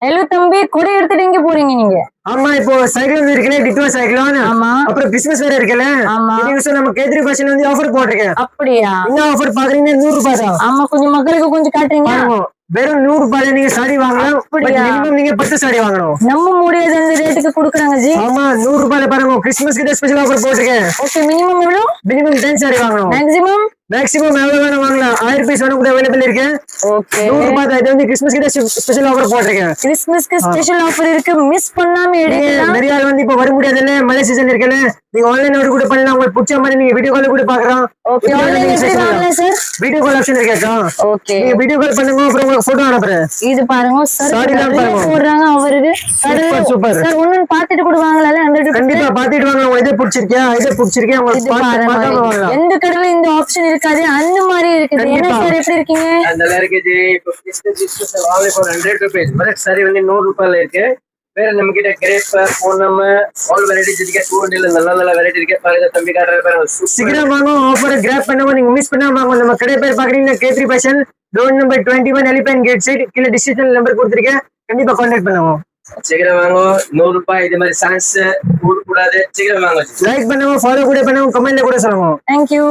Hello தம்பி, கொடை எடுத்துட்டு எங்க போறீங்க நீங்க? ஆமா, இப்போ சைக்கிள் வந்து இருக்குல்ல, டிட்டோ சைக்கிள். ஆமா. அப்புறம் கிறிஸ்மஸ் வேற இருக்குல்ல. ஆமா. இந்த வருஷம் நம்ம கேத்ரி ஃபேஷன் வந்து ஆஃபர் போட்டிருக்கேன். அப்படியா? என்ன ஆஃபர் பாக்குறீங்க? 100 ரூபாய் தான். ஆமா, கொஞ்சம் மக்களுக்கு கொஞ்சம் காட்டுறீங்க. ஆமா, வெறும் 100 ரூபாயில நீங்க சாரி வாங்கலாம். மினிமம் நீங்க 10 சாரி வாங்கணும். நம்ம முடியாத அந்த ரேட்டுக்கு கொடுக்குறாங்க ஜி. ஆமா, 100 ரூபாயில பாருங்க, கிறிஸ்மஸ் கிட்ட ஸ்பெஷல் ஆஃபர் போட்டிருக்கேன். ஓகே, மினிமம் எவ்வளவு? மினிமம் 10 சாரி வாங்கணும். மேக்ஸிமம் எவ்வளவு வேணும் வாங்கலாம். 1000 பீஸ் வேணும் கூட அவைலபிள் இருக்கு. ஓகே, 100 ரூபாய் தான். இது வந்து கிறிஸ்மஸ் கிட்ட ஸ்பெஷல் ஆஃபர் போட்டிருக்கேன். கிறிஸ்மஸ்க்கு ஸ்பெஷல் ஆஃபர் இருக்கு, மிஸ் பண்ணாம எடுக்கலாம். நிறைய ஆள் வந்து இப்ப வர முடியாதுல்ல, மழை சீசன் இருக்குல்ல, நீங்க ஆன்லைன் ஆர்டர் கூட பண்ணலாம். உங்களுக்கு பிடிச்ச மாதிரி நீங்க வீடியோ கால் கூட பாக்கலாம். ஓகே, ஆன்லைன்ல எப்படி வாங்கலாம் சார்? வீடியோ கால் ஆப்ஷன் இருக்கா? ஓகே, நீங்க வீடியோ கால் பண்ணுங்க, அப்புறம் உங்களுக்கு போட்டோ அனுப்புறேன். இது பாருங்க சார், சாரி தான் பாருங்க போடுறாங்க அவருக்கு. சூப்பர் சார் ஒன்னு பாத்துட்டு கூட வாங்கலாம். 100 கண்டிப்பா பாத்துட்டு வாங்க. உங்களுக்கு எது பிடிச்சிருக்கா, எது பிடிச்சிருக்கா உங்களுக்கு பார்க்காம வாங்கலாம். எந்த கடையில இந்த ஆப்ஷன் இருக்காது, அந்த மாதிரி இருக்குது. என்ன சார், எப்படி இருக்கீங்க? நல்லா இருக்கு ஜி. இப்போ கிறிஸ்மஸ் வாங்கி for 100 rupees. பட் சாரி வந்து 100 ரூபாயில இருக்கு. வேற நம்ம கிட்ட கிரேப், பூனம், ஆல் வெரைட்டிஸ் இருக்கு. 200 நல்ல வெரைட்டி இருக்கு. பாருங்க தம்பி காட்டுற பாருங்க. சீக்கிரம் வாங்க, ஆஃபர் கிராப் பண்ணுங்க. நீங்க மிஸ் பண்ணாம வாங்க. நம்ம கடை பேர் பாக்குறீங்கன்னா கேத்ரி fashion, door number 21 elephant gate side. கீழ டிஸ்கிரிப்ஷன் நம்பர் கொடுத்திருக்கேன். கண்டிப்பா கான்டாக்ட் பண்ணுங்க. சீக்கிரம் வாங்க. 100 ரூபாய் இது மாதிரி சான்ஸ் கூடாது. சீக்கிரம் வாங்க. லைக் பண்ணுங்க, ஃபாலோ கூட பண்ணுங்க, கமெண்ட்ல கூட சொல்லுங்க. தேங்க்யூ.